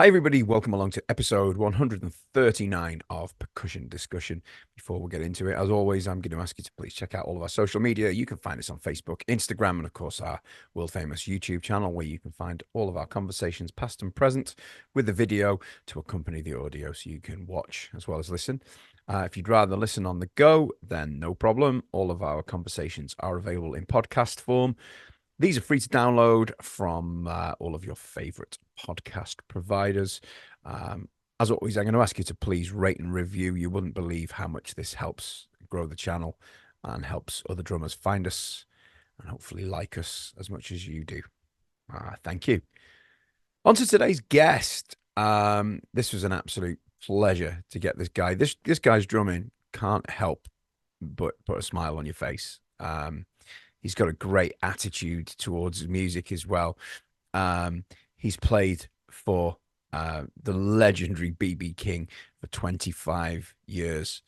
Hi, everybody. Welcome along to episode 139 of Percussion Discussion. Before we get into it, as always, I'm going to ask you to please check out all of our social media. You can find us on Facebook, Instagram, and of course, our world famous YouTube channel where you can find all of our conversations, past and present, with the video to accompany the audio so you can watch as well as listen. If you'd rather listen on the go, then no problem. All of our conversations are available in podcast form. These are free to download from all of your favorite podcast providers. As always, I'm going to ask you to please rate and review. You wouldn't believe how much this helps grow the channel and helps other drummers find us and hopefully like us as much as you do. Thank you. On to today's guest. This was an absolute pleasure to get this guy. This guy's drumming can't help but put a smile on your face. He's got a great attitude towards music as well. He's played for the legendary BB King for 25 years,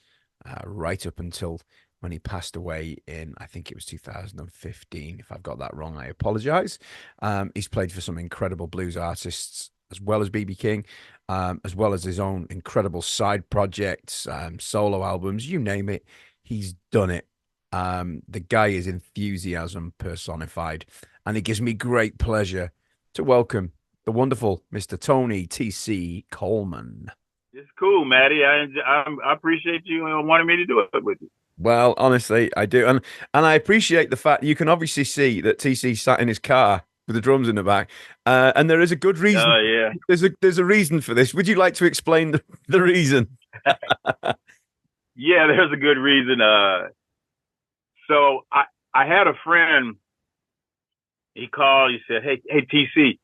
right up until when he passed away in, I think it was 2015. If I've got that wrong, I apologize. He's played for some incredible blues artists as well as BB King, as well as his own incredible side projects, solo albums, you name it, he's done it. The guy is enthusiasm personified, and it gives me great pleasure to welcome the wonderful Mr. Tony TC Coleman. It's cool, Maddie. I appreciate you wanting me to do it with you. Well, honestly, I do, and I appreciate the fact you can obviously see that TC sat in his car with the drums in the back, and there is a good reason. Yeah. There's a reason for this. Would you like to explain the reason? Yeah, there's a good reason. So I had a friend. He called. He said, "Hey TC,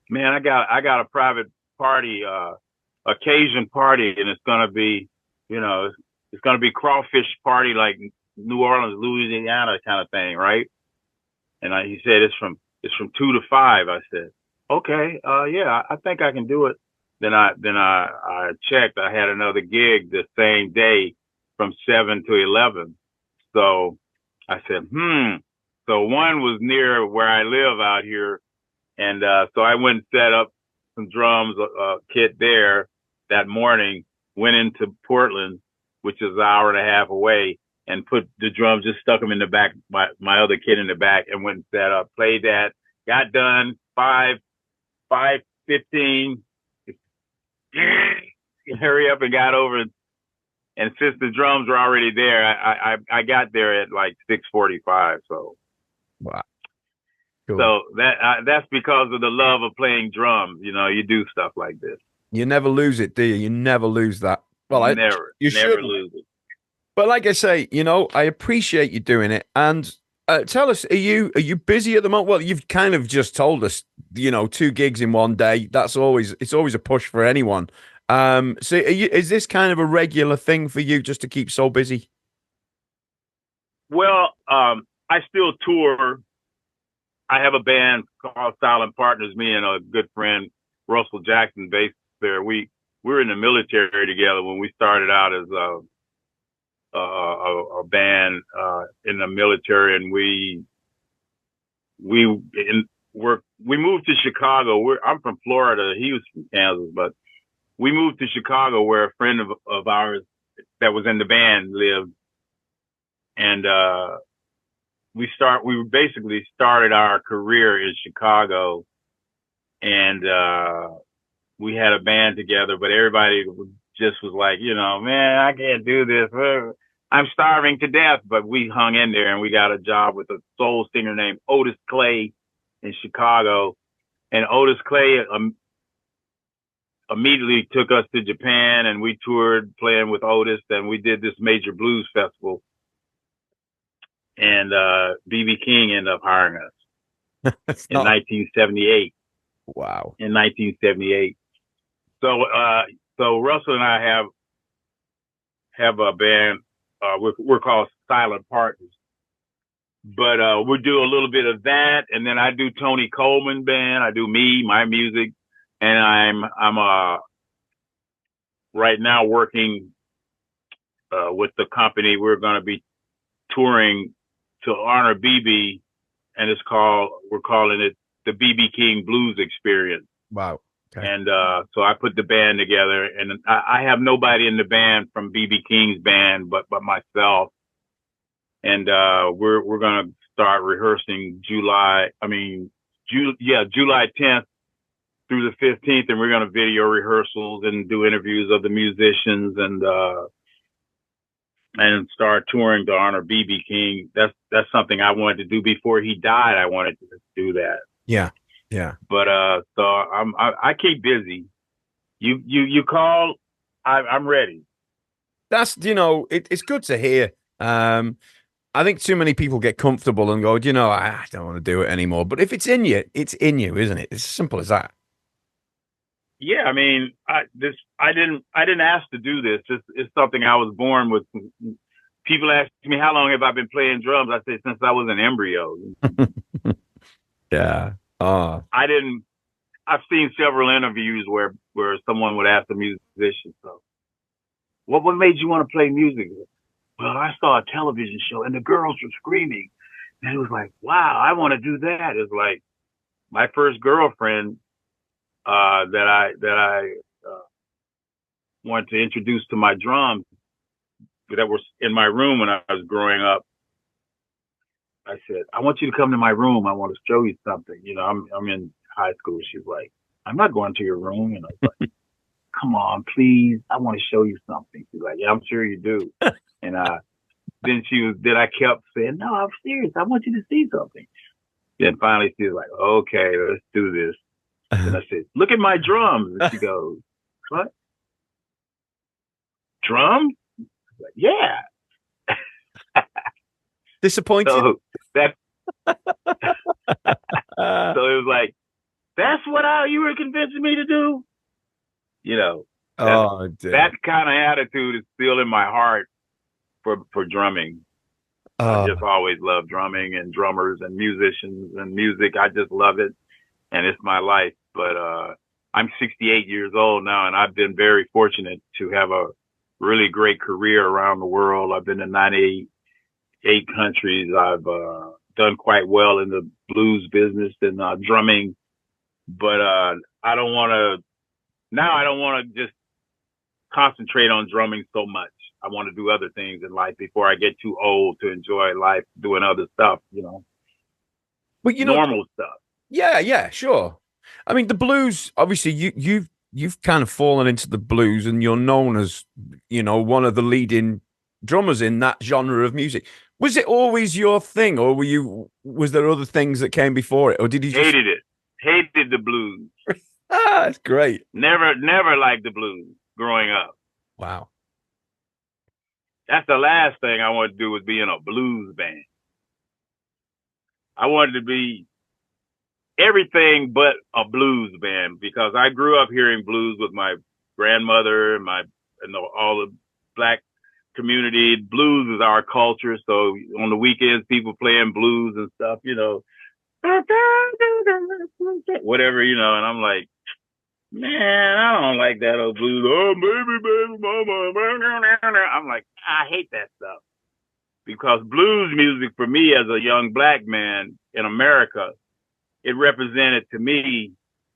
man, I got a private party, occasion party, and it's gonna be, it's gonna be crawfish party like New Orleans, Louisiana kind of thing, right?" And he said it's from 2 to 5. I said, "Okay, yeah, I think I can do it." Then I checked. I had another gig the same day from 7 to 11. So I said, So one was near where I live out here. And so I went and set up some drums kit there that morning, went into Portland, which is an hour and a half away, and put the drums, just stuck them in the back, my other kit in the back, and went and set up, played that, got done, 5:15, hurry up and got over. And since the drums were already there, I got there at like 6:45. So, Wow, cool. So that's because of the love of playing drums. You do stuff like this. You never lose it, do you? You never lose that. Well, you never should lose it. But like I say, I appreciate you doing it. And tell us, are you busy at the moment? Well, you've kind of just told us, 2 gigs in one day. It's always a push for anyone. So is this kind of a regular thing for you just to keep so busy? Well, I still tour. I have a band called Silent Partners. Me and a good friend, Russell Jackson, based there. We were in the military together when we started out as a band in the military, and we moved to Chicago. I'm from Florida. He was from Kansas, but we moved to Chicago where a friend of ours that was in the band lived, and we basically started our career in Chicago, and we had a band together, but everybody just was like, man, I can't do this. I'm starving to death. But we hung in there, and we got a job with a soul singer named Otis Clay in Chicago. And Otis Clay immediately took us to Japan, and we toured playing with Otis, and we did this major blues festival. And BB King ended up hiring us in 1978. Wow. In 1978. So Russell and I have a band. We're called Silent Partners. But we do a little bit of that, and then I do Tony Coleman band. I do my music, and I'm right now working with the company. We're going to be touring to honor BB, and we're calling it the BB King Blues Experience. Wow. Okay. And so I put the band together, and I have nobody in the band from BB King's band but myself. And we're gonna start rehearsing July 10th through the 15th, and we're gonna video rehearsals and do interviews of the musicians and start touring to honor BB King. That's something I wanted to do before he died. I wanted to do that. Yeah. Yeah. But so I keep busy. You call, I'm ready. That's, it's good to hear. I think too many people get comfortable and go, I don't want to do it anymore. But if it's in you, isn't it? It's as simple as that. Yeah, I mean, I didn't ask to do this. It's something I was born with. People ask me, how long have I been playing drums? I say, since I was an embryo. Yeah. Oh. I've seen several interviews where someone would ask a musician, so what made you want to play music? Well, I saw a television show and the girls were screaming. And it was like, wow, I want to do that. It's like my first girlfriend that I wanted to introduce to my drums that was in my room when I was growing up. I said, I want you to come to my room. I want to show you something. I'm in high school. She's like, I'm not going to your room. And I was like, come on, please. I want to show you something. She's like, yeah, I'm sure you do. And then I kept saying, no, I'm serious. I want you to see something. Then finally she was like, okay, let's do this. And I said, look at my drums. And she goes, what? Drums? Like, yeah. Disappointed? So that so it was like, that's what you were convincing me to do? That kind of attitude is still in my heart for drumming. I just always loved drumming and drummers and musicians and music. I just love it, and it's my life. But I'm 68 years old now, and I've been very fortunate to have a really great career around the world. I've been to 98 countries. I've done quite well in the blues business and drumming, but I don't want to just concentrate on drumming so much. I want to do other things in life before I get too old to enjoy life doing other stuff, But normal stuff. Yeah, sure. I mean, the blues, obviously you've kind of fallen into the blues and you're known as, one of the leading drummers in that genre of music. Was it always your thing, or was there other things that came before it, or did you just hated the blues? That's great. Never liked the blues growing up. Wow. That's the last thing I wanted to do was be in a blues band. I wanted to be everything but a blues band because I grew up hearing blues with my grandmother and all the black community. Blues is our culture. So on the weekends, people playing blues and stuff, whatever, and I'm like, man, I don't like that old blues. Oh, baby, mama. I'm like, I hate that stuff because blues music for me as a young black man in America, it represented to me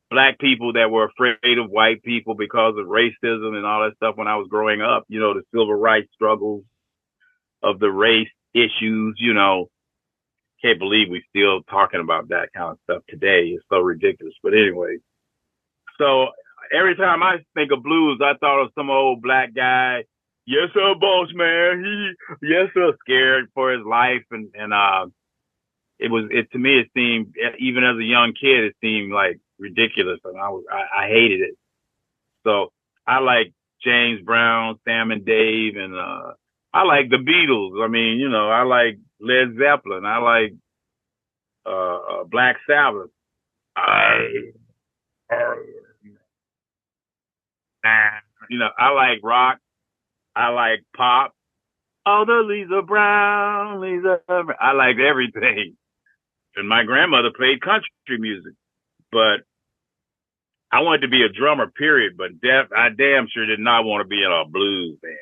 black people that were afraid of white people because of racism and all that stuff when I was growing up, the civil rights struggles of the race issues, can't believe we still talking about that kind of stuff today. It's so ridiculous. But anyway, so every time I think of blues, I thought of some old black guy. Yes, sir, boss man. Yes, sir, scared for his life. And to me, it seemed, even as a young kid, it seemed like ridiculous. And I hated it. So I like James Brown, Sam and Dave, and I like the Beatles. I mean, I like Led Zeppelin. I like Black Sabbath. I like rock. I like pop. Oh, the Lisa Brown. I like everything. And my grandmother played country music, but I wanted to be a drummer, period. But I damn sure did not want to be in a blues band.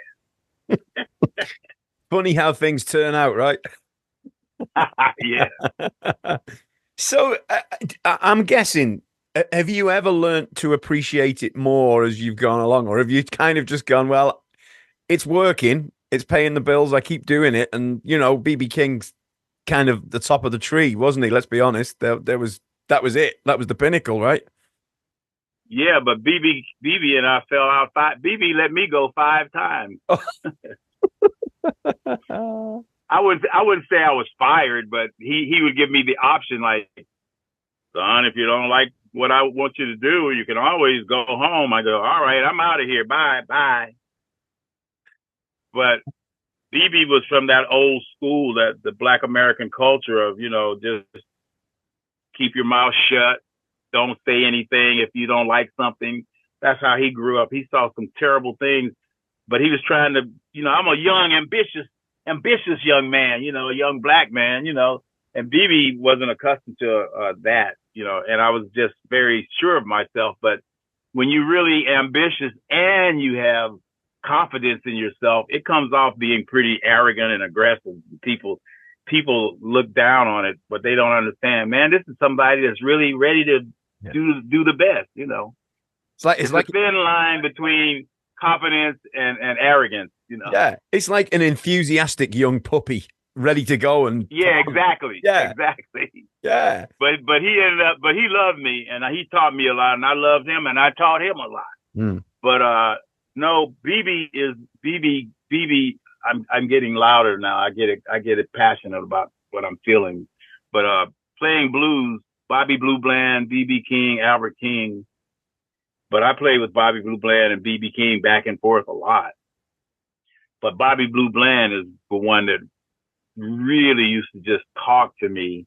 Funny how things turn out, right? Yeah. So I'm guessing Have you ever learned to appreciate it more as you've gone along, or have you kind of just gone, well, it's working, it's paying the bills, I keep doing it, and BB King's kind of the top of the tree, wasn't he? Let's be honest. There was that was it. That was the pinnacle, right? Yeah, but BB and I fell out BB let me go 5 times. I wouldn't say I was fired, but he would give me the option, like, son, if you don't like what I want you to do, you can always go home. I go, all right, I'm out of here. Bye. But BB was from that old school, that the Black American culture of, just keep your mouth shut. Don't say anything if you don't like something. That's how he grew up. He saw some terrible things, but he was trying to, I'm a young, ambitious young man, a young black man, and BB wasn't accustomed to that, and I was just very sure of myself. But when you're really ambitious and you have confidence in yourself, it comes off being pretty arrogant and aggressive. People look down on it, but they don't understand, man, this is somebody that's really ready to do the best, It's like a thin line between confidence and arrogance, Yeah, it's like an enthusiastic young puppy ready to go and exactly. Yeah. But he loved me, and he taught me a lot, and I loved him, and I taught him a lot. But no, BB. I'm getting louder now. I get it passionate about what I'm feeling. But playing blues, Bobby Blue Bland, BB King, Albert King. But I played with Bobby Blue Bland and BB King back and forth a lot. But Bobby Blue Bland is the one that really used to just talk to me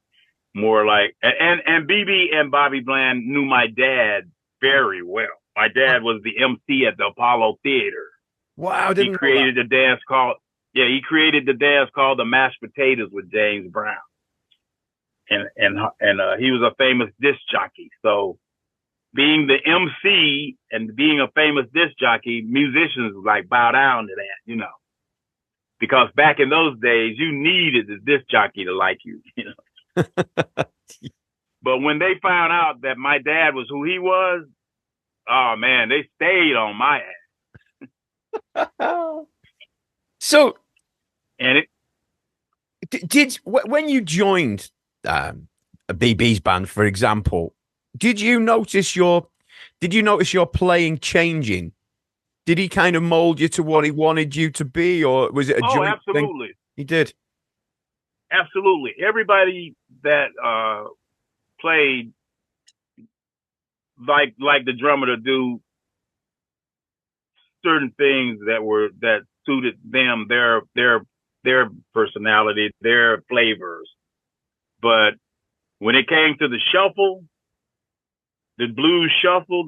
more like, and BB and Bobby Bland knew my dad very well. My dad was the MC at the Apollo Theater. Wow. He created a dance called the Mashed Potatoes with James Brown. And he was a famous disc jockey. So being the MC and being a famous disc jockey, musicians like bow down to that, because back in those days, you needed the disc jockey to like you, But when they found out that my dad was who he was, oh man, they stayed on my ass. So, and when you joined a BB's band, for example, did you notice your playing changing? Did he kind of mold you to what he wanted you to be, or was it a joint absolutely thing? He did. Absolutely. Everybody that played like the drummer to do certain things that suited them, their personality, their flavors. But when it came to the shuffle, the blues shuffle,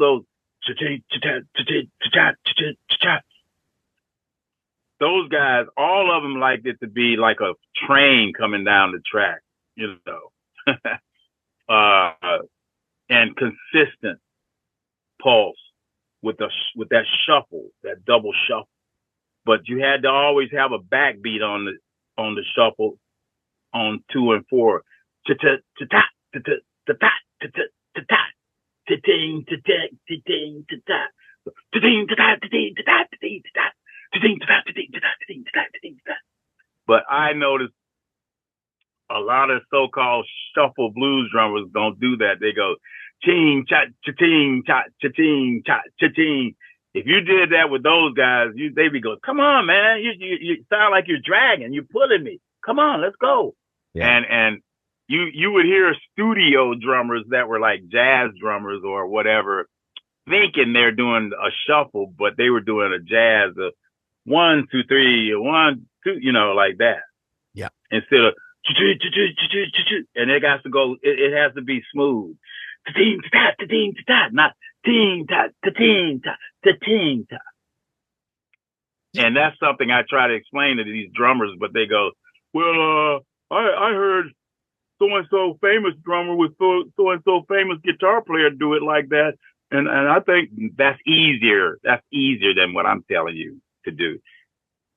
those guys, all of them liked it to be like a train coming down the track, and consistent pulse with that shuffle, that double shuffle. But you had to always have a backbeat on the shuffle on 2 and 4. But I noticed a lot of so-called shuffle blues drummers don't do that. They go ching cha cha-ting cha cha-ting cha cha-ting. If you did that with those guys, they'd be going, "Come on, man! You sound like you're dragging. You're pulling me. Come on, let's go." Yeah. And you would hear studio drummers that were like jazz drummers or whatever, thinking they're doing a shuffle, but they were doing a jazz, 1 2 3 1 2, like that. Yeah. Instead of and it has to go. It has to be smooth. Not ting ta ting ta ting ta. And that's something I try to explain to these drummers, but they go, "Well, I heard so-and-so famous drummer with so-and-so famous guitar player do it like that. And I think that's easier. That's easier than what I'm telling you to do."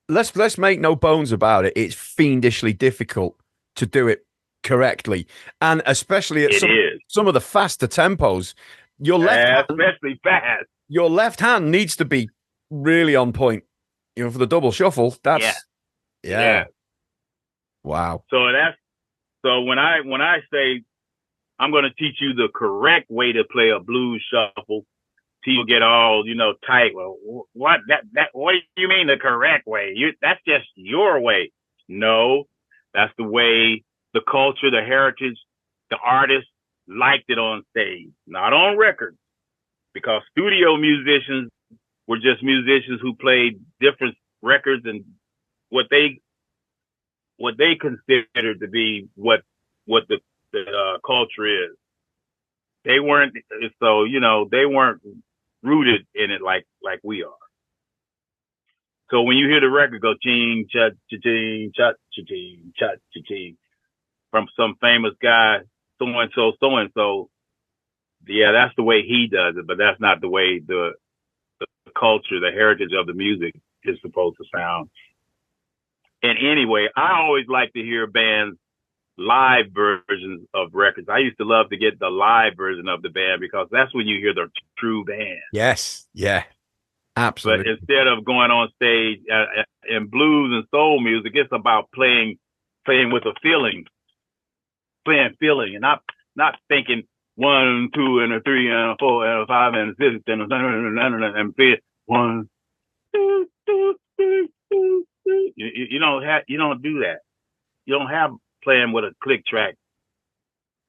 Let's make no bones about it. It's fiendishly difficult to do it correctly. And especially at some of the faster tempos, your left hand, especially fast. Your left hand needs to be really on point. You know, for the double shuffle. That's yeah. Wow. So when I say I'm going to teach you the correct way to play a blues shuffle, people get all, tight. Well, what do you mean the correct way? That's just your way. No, that's the way the culture, the heritage, the artists liked it on stage, not on record, because studio musicians were just musicians who played different records and what they considered to be what the culture is. They weren't, so they weren't rooted in it like we are. So when you hear the record go ching cha ching cha ching cha ching from some famous guy, so and so, yeah, that's the way he does it, but that's not the way the culture, the heritage of the music is supposed to sound. And anyway, I always like to hear bands live versions of records. I used to love to get the live version of the band because that's when you hear the true band. Yes, yeah, absolutely. But instead of going on stage in blues and soul music, it's about playing with a feeling, and not thinking 1, 2, and a 3, and a 4, and a 5, and a 6, and a 1, 2, 3, 2. You don't do that. You don't have playing with a click track.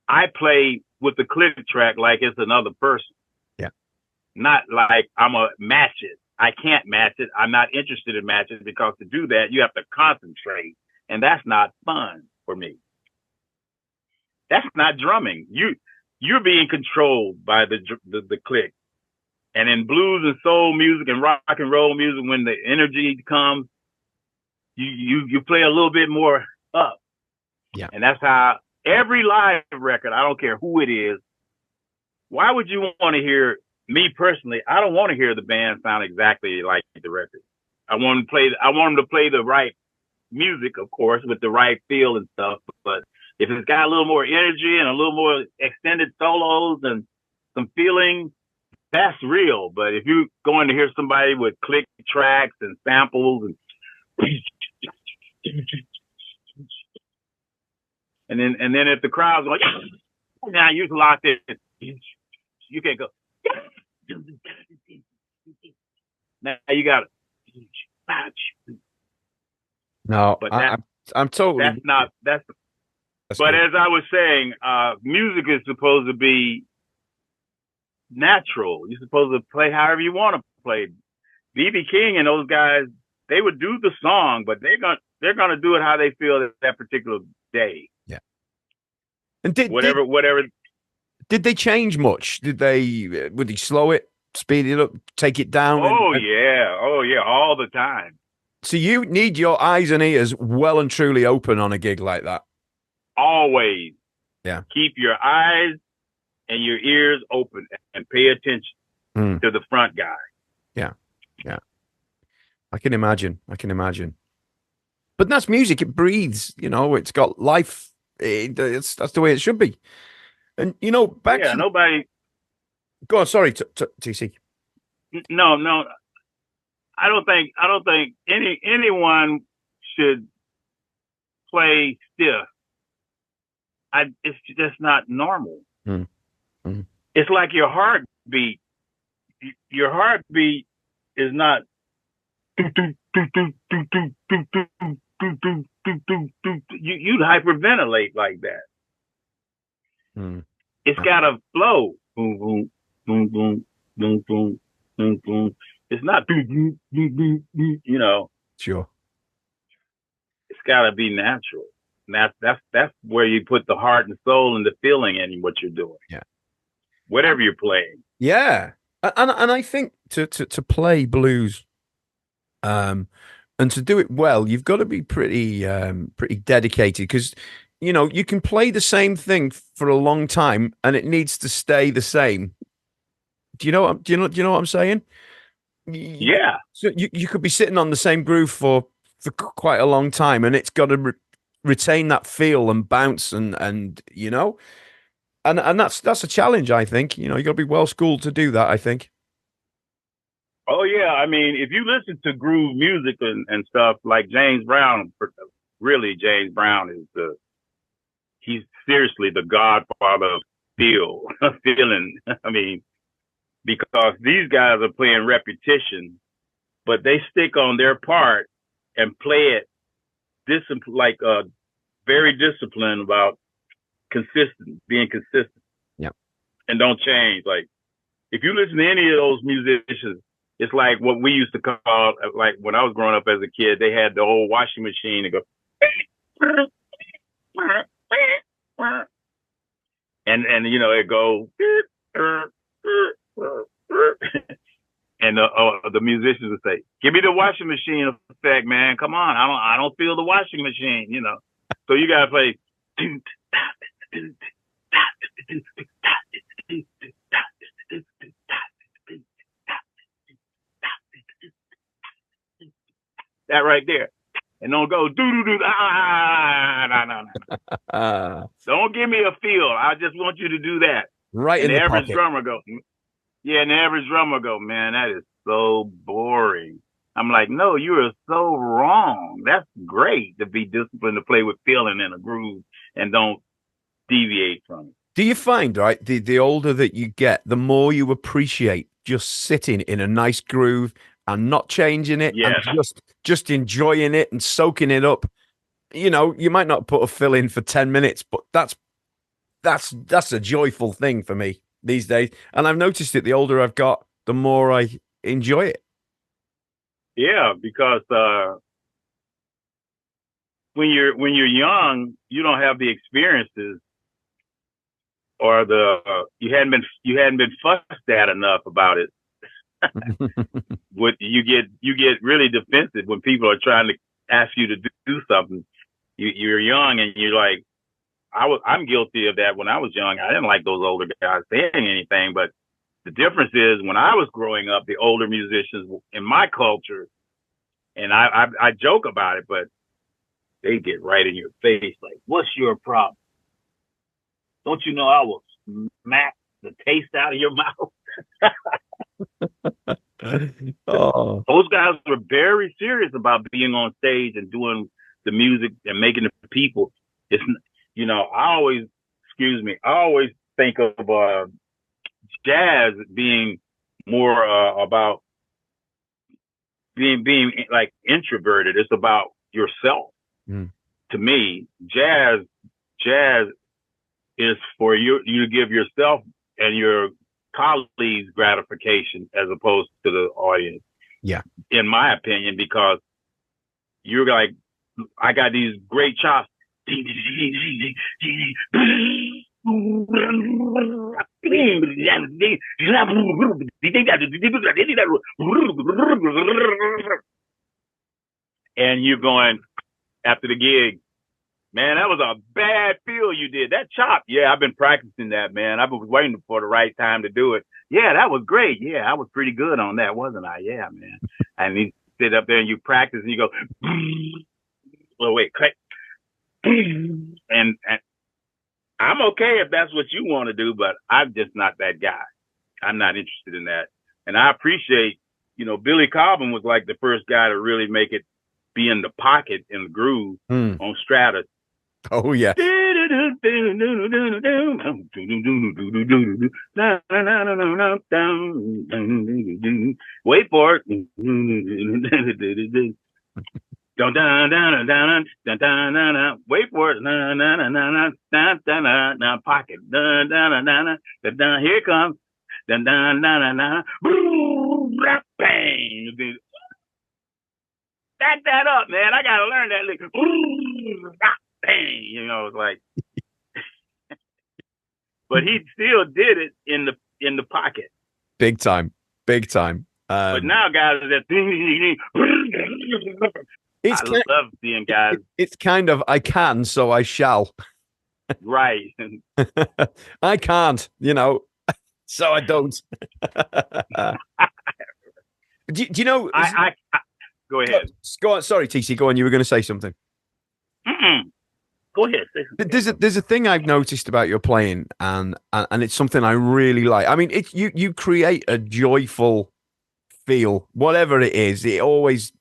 I play with the click track like it's another person. Yeah. Not like I'm a match it. I can't match it. I'm not interested in matching it because to do that you have to concentrate, and that's not fun for me. That's not drumming. You're being controlled by the click. And in blues and soul music and rock and roll music, when the energy comes, you play a little bit more up. Yeah. And that's how every live record, I don't care who it is, why would you want to hear, me personally, I don't want to hear the band sound exactly like the record. I want them to play the right music, of course, with the right feel and stuff. But if it's got a little more energy and a little more extended solos and some feeling, that's real. But if you're going to hear somebody with click tracks and samples and then if the crowd's like, now you're locked in, you can't go. Now you got it. No, but I'm totally. That's. But as I was saying, music is supposed to be natural. You're supposed to play however you want to play. B.B. King and those guys, they would do the song, but they're gonna do it how they feel that particular day. Yeah. And whatever. Did they change much? Would they slow it, speed it up, take it down? Oh yeah, all the time. So you need your eyes and ears well and truly open on a gig like that. Always. Yeah. Keep your eyes and your ears open and pay attention to the front guy. Yeah. Yeah. I can imagine. But that's music. It breathes, it's got life. That's the way it should be. And, back to... nobody... Go on, sorry, TC. No. I don't think anyone should play stiff. It's just not normal. It's like your heartbeat. Your heartbeat is not. You'd hyperventilate like that. It's got to flow. Boom, boom, boom, boom, boom, boom, boom, boom. It's not. Sure. It's got to be natural. And that's where you put the heart and soul and the feeling in what you're doing. Yeah. Whatever you're playing. Yeah. And I think to play blues, and to do it well, you've got to be pretty dedicated, because you can play the same thing for a long time and it needs to stay the same. Do you know what I'm saying? Yeah. So you could be sitting on the same groove for quite a long time, and it's got to retain that feel and bounce and And that's a challenge, I think. You know, you got to be well schooled to do that, I think. Oh yeah, I mean, if you listen to groove music and stuff like James Brown, really James Brown is he's seriously the godfather of feeling. I mean, because these guys are playing repetition, but they stick on their part and play it like very disciplined about being consistent. Yeah. And don't change. Like if you listen to any of those musicians, it's like what we used to call, like when I was growing up as a kid, they had the old washing machine to go, and you know it go, and the musicians would say, "Give me the washing machine effect, man. Come on, I don't feel the washing machine, you know." So you gotta play. That right there, and don't go do. No. Don't give me a feel. I just want you to do that. Right and in the average pocket. drummer go, yeah, and the average drummer go, man, that is so boring. I'm like, no, you are so wrong. That's great to be disciplined to play with feeling in a groove and don't deviate from it. Do you find, right, the older that you get, the more you appreciate just sitting in a nice groove and not changing it Yeah. and just enjoying it and soaking it up? You know, you might not put a fill in for 10 minutes, but that's a joyful thing for me these days. And I've noticed it, the older I've got, the more I enjoy it. Yeah, because when you're young, you don't have the experiences or you hadn't been fussed at enough about it. What you get really defensive when people are trying to ask you to do something. You're young and you're like, I'm guilty of that when I was young. I didn't like those older guys saying anything, but the difference is when I was growing up, the older musicians in my culture, and I joke about it, but they get right in your face like, what's your problem? Don't you know I will smack the taste out of your mouth? Oh. Those guys were very serious about being on stage and doing the music and making it for people. It's, you know, I always think of jazz being more about being like introverted. It's about yourself. Mm. To me, jazz is for you to give yourself and your colleagues gratification as opposed to the audience. Yeah. In my opinion, because you're like, I got these great chops. And you're going after the gig, man, that was a bad feel you did. That chop, yeah, I've been practicing that, man. I've been waiting for the right time to do it. Yeah, that was great. Yeah, I was pretty good on that, wasn't I? Yeah, man. And you sit up there and you practice and you go, well, wait, click. And I'm okay if that's what you want to do, but I'm just not that guy. I'm not interested in that. And I appreciate, you know, Billy Cobham was like the first guy to really make it be in the pocket in the groove on Strata. Oh yeah. Wait for it. Wait for it. Pocket. Here it comes. Bang. Back that up, man. I gotta learn that lick. Bang. You know, it's like but he still did it in the pocket. Big time. But now guys are I love seeing guys. It's kind of I can, so I shall. Right. I can't, you know, so I don't. do you know? I go ahead. Go on. Sorry, TC. Go on. You were going to say something. Go ahead. There's a thing I've noticed about your playing, and it's something I really like. I mean, you create a joyful feel, whatever it is. It always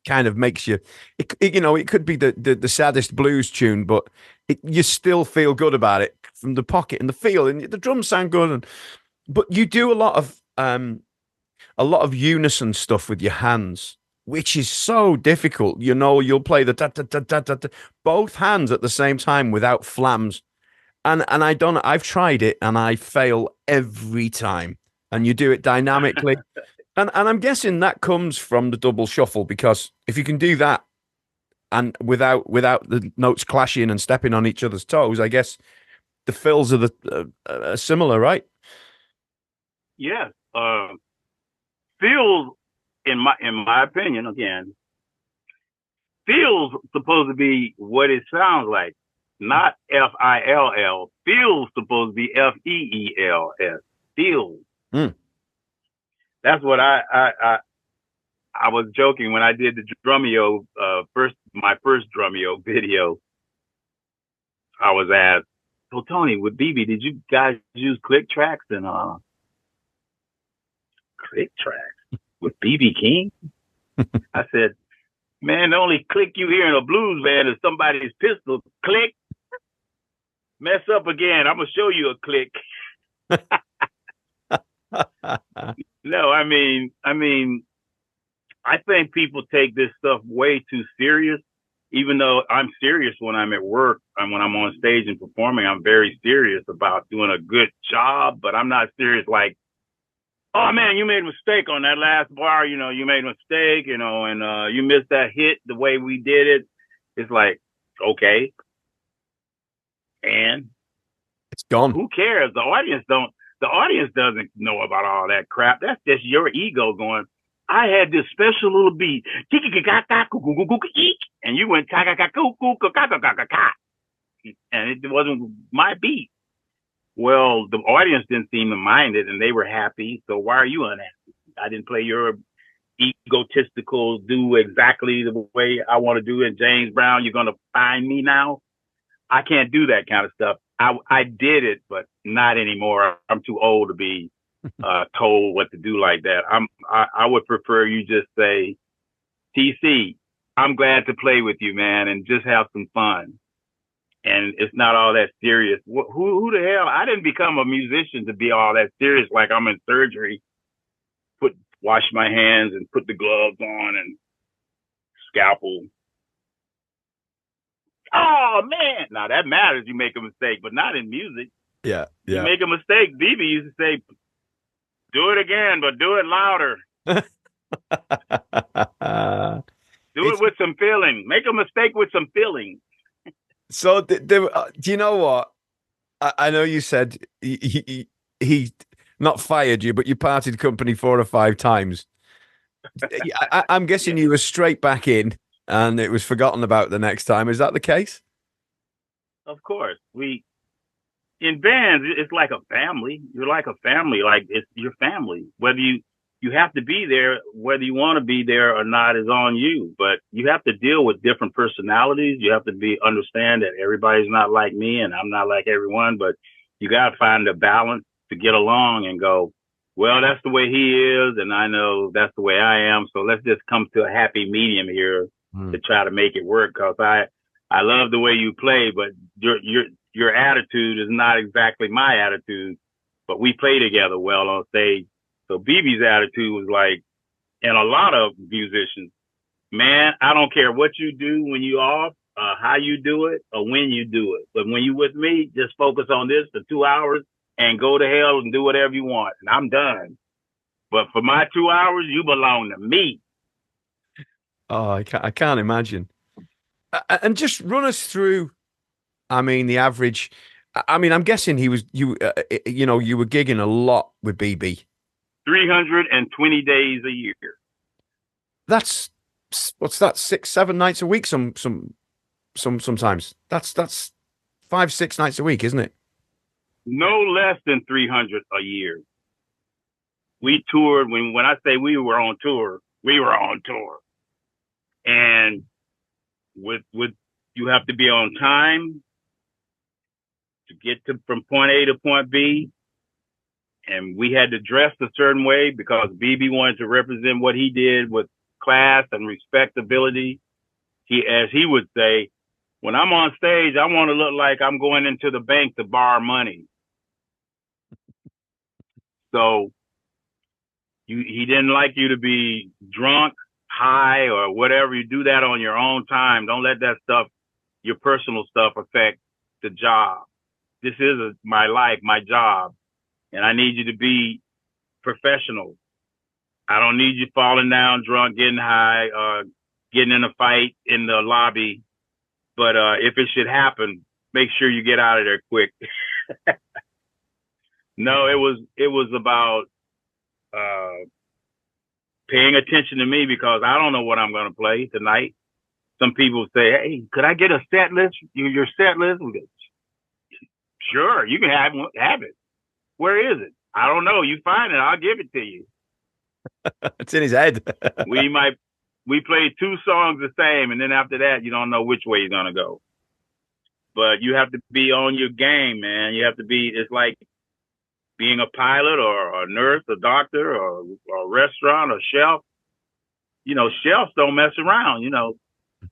kind of makes you, it could be the saddest blues tune, but you still feel good about it from the pocket and the feel, and the drums sound good. But you do a lot of unison stuff with your hands, which is so difficult. You'll play the da, da, da, da, da, da, both hands at the same time without flams. And I've tried it and I fail every time. And you do it dynamically. And I'm guessing that comes from the double shuffle, because if you can do that and without the notes clashing and stepping on each other's toes, I guess the fills are similar, right? Yes. Feels, in my opinion, again, feels supposed to be what it sounds like, not FILL. Feels supposed to be FEELS. Feels. Mm. That's what I was joking when I did the Drumeo my first Drumeo video. I was asked, "So Tony, with BB, did you guys use click tracks and click tracks with BB King?" I said, "Man, the only click you hear in a blues band is somebody's pistol click. Mess up again, I'm gonna show you a click." No, I mean, I think people take this stuff way too serious. Even though I'm serious when I'm at work and when I'm on stage and performing, I'm very serious about doing a good job. But I'm not serious like, "Oh man, you made a mistake on that last bar. You made a mistake. And you missed that hit the way we did it." It's like, okay, and it's gone. Who cares? The audience doesn't know about all that crap. That's just your ego going, "I had this special little beat, and you went and it wasn't my beat." Well, the audience didn't seem to mind it, and they were happy. So why are you unhappy? I didn't play your egotistical, do exactly the way I want to do it. James Brown, you're going to find me now? I can't do that kind of stuff. I did it, but not anymore. I'm too old to be told what to do like that. I would prefer you just say, "TC, I'm glad to play with you, man, and just have some fun." And it's not all that serious. Who the hell? I didn't become a musician to be all that serious, like I'm in surgery. Wash my hands and put the gloves on and scalpel. Oh man! Now that matters. You make a mistake, but not in music. Yeah. You make a mistake. BB used to say, "Do it again, but do it louder. Do it with some feeling. Make a mistake with some feeling." So, do you know what? I know you said he not fired you, but you parted company 4 or 5 times. I'm guessing you were straight back in, and it was forgotten about the next time. Is that the case? Of course. In bands, it's like a family. You're like a family. Like, it's your family. Whether you have to be there, whether you want to be there or not is on you. But you have to deal with different personalities. You have to understand that everybody's not like me and I'm not like everyone, but you got to find a balance to get along and go, "Well, that's the way he is, and I know that's the way I am. So let's just come to a happy medium here to try to make it work." Because I love the way you play, but your attitude is not exactly my attitude. But we play together well on stage. So BB's attitude was like, and a lot of musicians, "Man, I don't care what you do when you off, how you do it, or when you do it. But when you with me, just focus on this for 2 hours and go to hell and do whatever you want. And I'm done. But for my 2 hours, you belong to me." Oh, I can't imagine. And just run us through. I mean, the average. I mean, I'm guessing you were gigging a lot with BB. 320 days a year. That's what's that? 6, 7 nights a week. Sometimes that's 5, 6 nights a week, isn't it? No less than 300 a year. We toured. When I say we were on tour, we were on tour. And with You have to be on time to get from point A to point B. And we had to dress a certain way because BB wanted to represent what he did with class and respectability. As he would say, when I'm on stage, I want to look like I'm going into the bank to borrow money. So he didn't like you to be drunk, high, or whatever. You do that on your own time. Don't let that stuff, your personal stuff, affect the job. This is my life, my job, and I need you to be professional. I don't need you falling down drunk, getting high, getting in a fight in the lobby. But if it should happen, make sure you get out of there quick. No, it was about paying attention to me because I don't know what I'm going to play tonight. Some people say, "Hey, could I get a set list? Your set list?" We go, "Sure, you can have it. Where is it? I don't know. You find it, I'll give it to you." It's in his head. We played 2 songs the same, and then after that, you don't know which way you're gonna go. But you have to be on your game, man. You have to be. It's like being a pilot or a nurse, a doctor, or a restaurant, or chef. You know, chefs don't mess around. You know,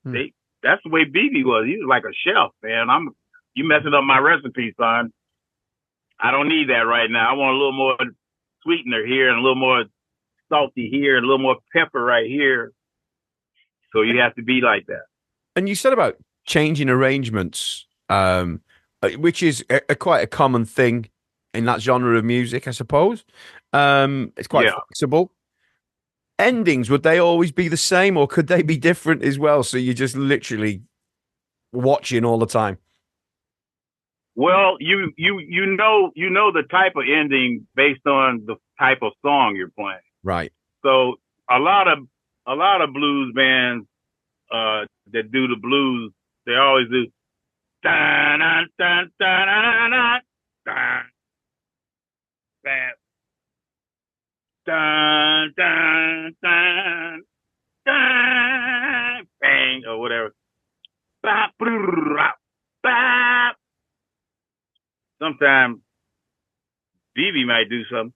that's the way BB was. He was like a chef, man. You messing up my recipe, son. I don't need that right now. I want a little more sweetener here and a little more salty here and a little more pepper right here. So you have to be like that. And you said about changing arrangements, which is quite a common thing in that genre of music, I suppose. It's quite flexible. Endings, would they always be the same, or could they be different as well? So you're just literally watching all the time. Well, you know the type of ending based on the type of song you're playing. Right. So a lot of blues bands that do the blues, they always do dun dun dun dun dun dun dun dun dun dun bang or whatever. Sometimes BB might do something.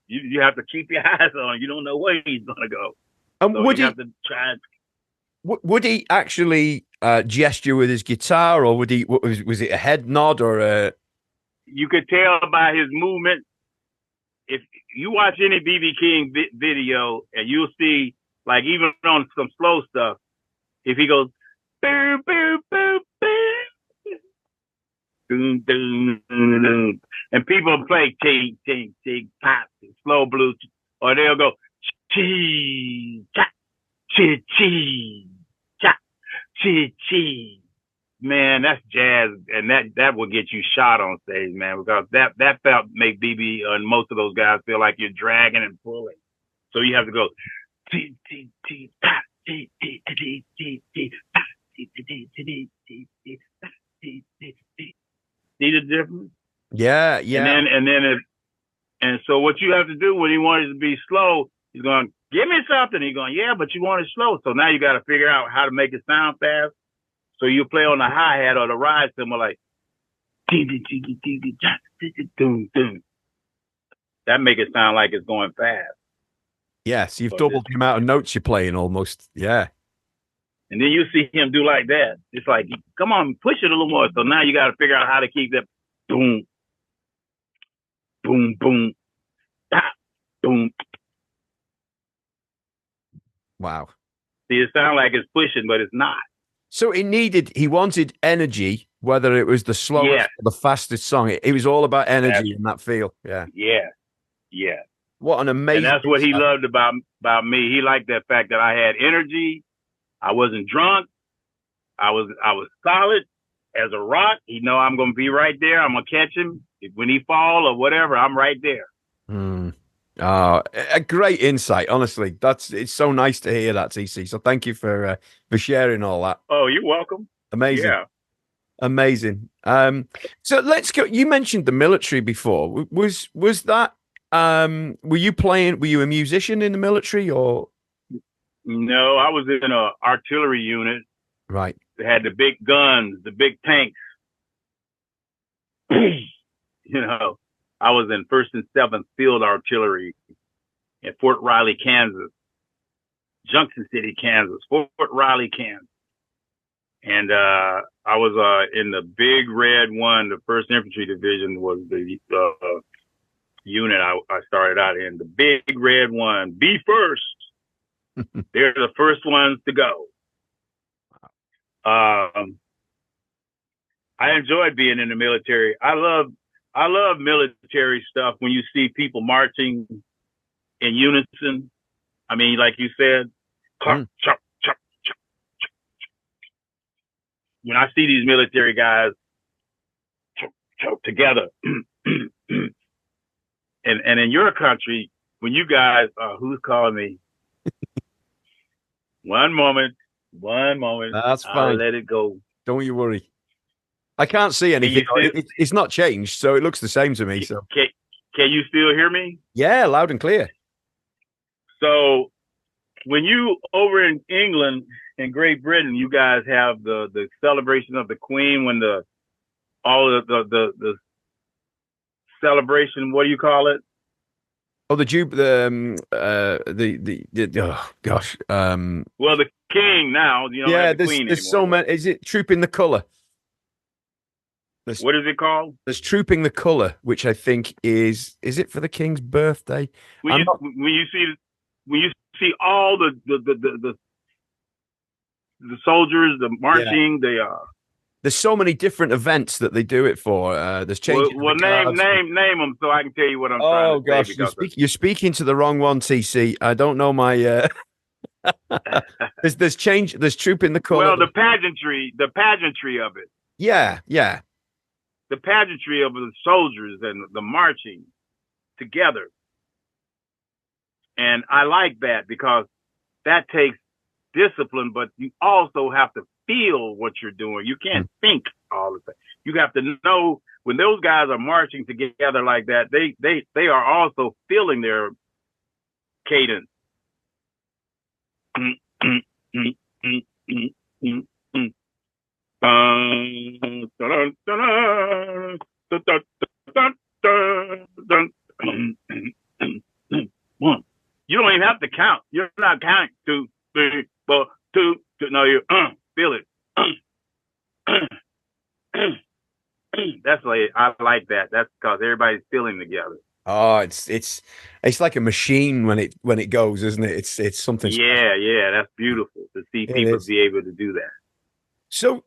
You have to keep your eyes on. You don't know where he's gonna go. And so would you have to try. Would he actually gesture with his guitar, or was it a head nod or a? You could tell by his movement. If you watch any BB King video, and you'll see, like even on some slow stuff, if he goes boom boom boom boom boom boom boom, and people play ting ting ting pop slow blues, or they'll go chee cha chee chee cha chee chee. Man, that's jazz, and that will get you shot on stage, man, because that felt make BB and most of those guys feel like you're dragging and pulling. So you have to go tee tee tee ta tee tee tee tee tee ta tee tee tee tee tee ta tee tee tee. See the difference? Yeah. And so what you have to do when he wants it to be slow, he's going, give me something. He's going, yeah, but you want it slow. So now you got to figure out how to make it sound fast. So you play on the hi-hat or the ride cymbal like that make it sound like it's going fast. Yeah, so you've doubled the amount of notes you're playing almost. Yeah. And then you see him do like that. It's like, come on, push it a little more. So now you got to figure out how to keep that boom, boom, boom, boom. Wow. See, it sounds like it's pushing, but it's not. So he wanted energy, whether it was the slowest or the fastest song. It was all about energy and that feel. Yeah. Yeah. What an amazing. And that's what he loved about me. He liked that fact that I had energy. I wasn't drunk. I was solid as a rock. He know I'm going to be right there. I'm going to catch him. When he fall or whatever, I'm right there. Oh, a great insight. Honestly, it's so nice to hear that, TC. So thank you for sharing all that. Oh, you're welcome. Amazing. Yeah. Amazing. So let's go. You mentioned the military before. Was that Were you playing? Were you a musician in the military, or No, I was in a artillery unit. right? They had the big guns, the big tanks. You know, I was in 1st and 7th Field Artillery at Fort Riley, Kansas, Junction City, Kansas, Fort Riley, Kansas. And I was in the Big Red One. The 1st Infantry Division was the unit I started out in. The Big Red One. Be first. They're the first ones to go. I enjoyed being in the military. I love military stuff when you see people marching in unison. I mean, like you said, chop, chop, chop, chop, chop. When I see these military guys chop, chop, together, and in your country, when you guys, who's calling me? One moment. That's fine. I'll let it go. Don't you worry. I can't see anything. It's not changed, so it looks the same to me. So can you still hear me? Yeah, loud and clear. So when you over in England and Great Britain, you guys have the celebration of the Queen when the celebration. What do you call it? Oh, oh gosh. Well, the king now. You know, yeah, the Queen there's so many. Is it Trooping the Colour? What is it called? There's Trooping the Colour, which I think is it for the king's birthday? When you see all the soldiers, the marching, there's so many different events that they do it for. There's changes. Well, name them so I can tell you what I'm trying to say. Oh gosh, you're speaking to the wrong one, TC. I don't know my. There's Trooping the Colour. Well, the pageantry of it. Yeah. The pageantry of the soldiers and the marching together. And I like that because that takes discipline, but you also have to feel what you're doing. You can't think all the time. You have to know when those guys are marching together like that, they are also feeling their cadence. One. You don't even have to count. You're not counting. 2, 3, 4, 2. No, you feel it. That's like I like that. That's because everybody's feeling together. Oh, it's like a machine when it goes, isn't it? It's something. Yeah, that's beautiful to see people be able to do that. So,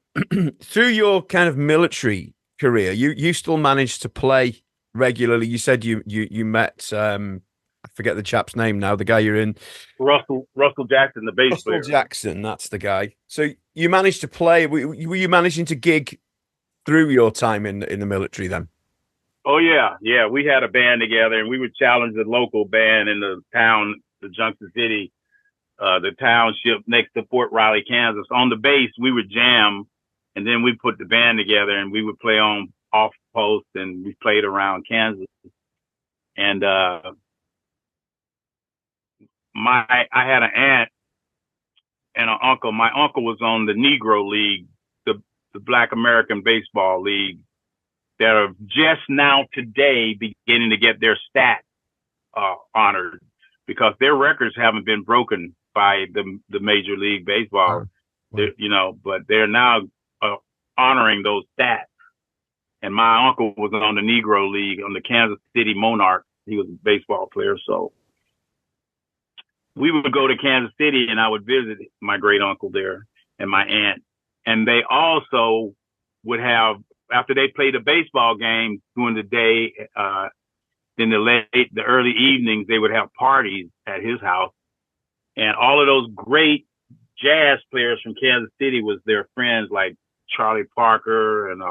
through your kind of military career, you still managed to play regularly. You said you met I forget the chap's name now. The guy you're in, Russell Jackson, the bass player. Russell Jackson, that's the guy. So you managed to play. Were you managing to gig through your time in the military then? Oh yeah. We had a band together, and we would challenge the local band in the town, the Junction City, the township next to Fort Riley, Kansas. On the bass, we would jam, and then we put the band together, and we would play on off post, and we played around Kansas. And I had an aunt and an uncle. My uncle was on the Negro League, the Black American Baseball League, that are just now today beginning to get their stats honored because their records haven't been broken by the Major League Baseball. But they're now honoring those stats. And my uncle was on the Negro League on the Kansas City Monarchs. He was a baseball player, so we would go to Kansas City, and I would visit my great uncle there and my aunt. And they also would have, after they played a baseball game during the day, then the early evenings, they would have parties at his house. And all of those great jazz players from Kansas City was their friends, like Charlie Parker and,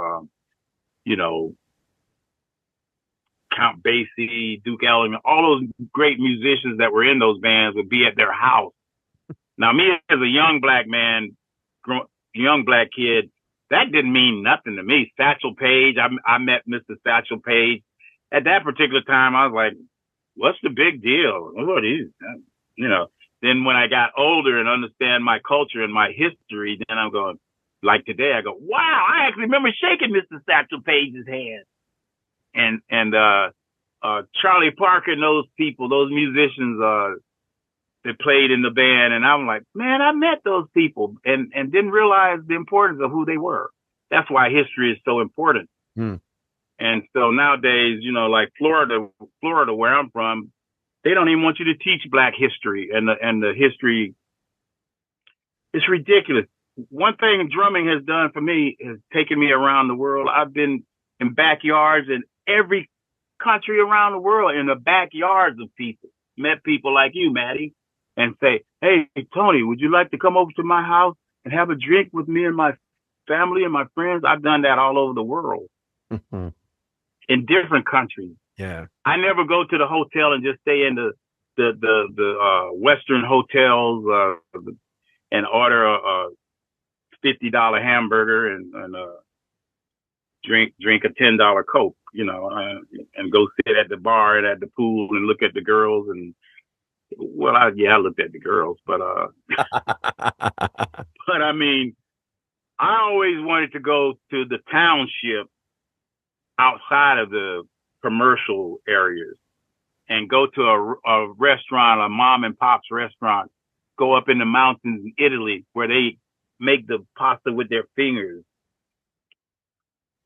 Count Basie, Duke Ellington, all those great musicians that were in those bands would be at their house. Now, me as a young black man, young black kid, that didn't mean nothing to me. Satchel Paige, I met Mr. Satchel Paige. At that particular time, I was like, what's the big deal? What is, you know? Then when I got older and understand my culture and my history, then I'm going, like today, I go, wow, I actually remember shaking Mr. Satchel Paige's hand. And Charlie Parker and those people, those musicians that played in the band. And I'm like, man, I met those people and didn't realize the importance of who they were. That's why history is so important. Mm. And so nowadays, you know, like Florida, where I'm from, they don't even want you to teach Black history and the history. It's ridiculous. One thing drumming has done for me is taken me around the world. I've been in backyards in every country around the world, in the backyards of people, met people like you, Maddie, and say, hey, Tony, would you like to come over to my house and have a drink with me and my family and my friends? I've done that all over the world. Mm-hmm. In different countries. Yeah. I never go to the hotel and just stay in the Western hotels and order a $50 hamburger and drink a $10 Coke, you know, and go sit at the bar and at the pool and look at the girls. And well, I looked at the girls, but but I mean, I always wanted to go to the township outside of the commercial areas and go to a restaurant, a mom and pop's restaurant, go up in the mountains in Italy where they make the pasta with their fingers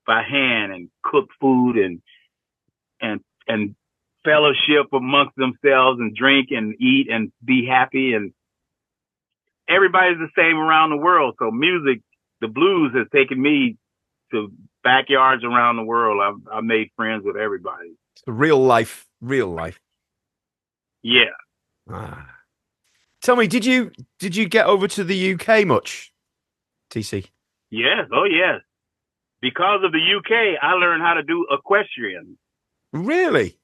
by hand and cook food and fellowship amongst themselves and drink and eat and be happy. And everybody's the same around the world. So music, the blues has taken me to backyards around the world. I've made friends with everybody. It's real life. Yeah. Ah. Tell me, did you get over to the UK much, TC? Yes. Oh, yes. Because of the UK, I learned how to do equestrian. Really?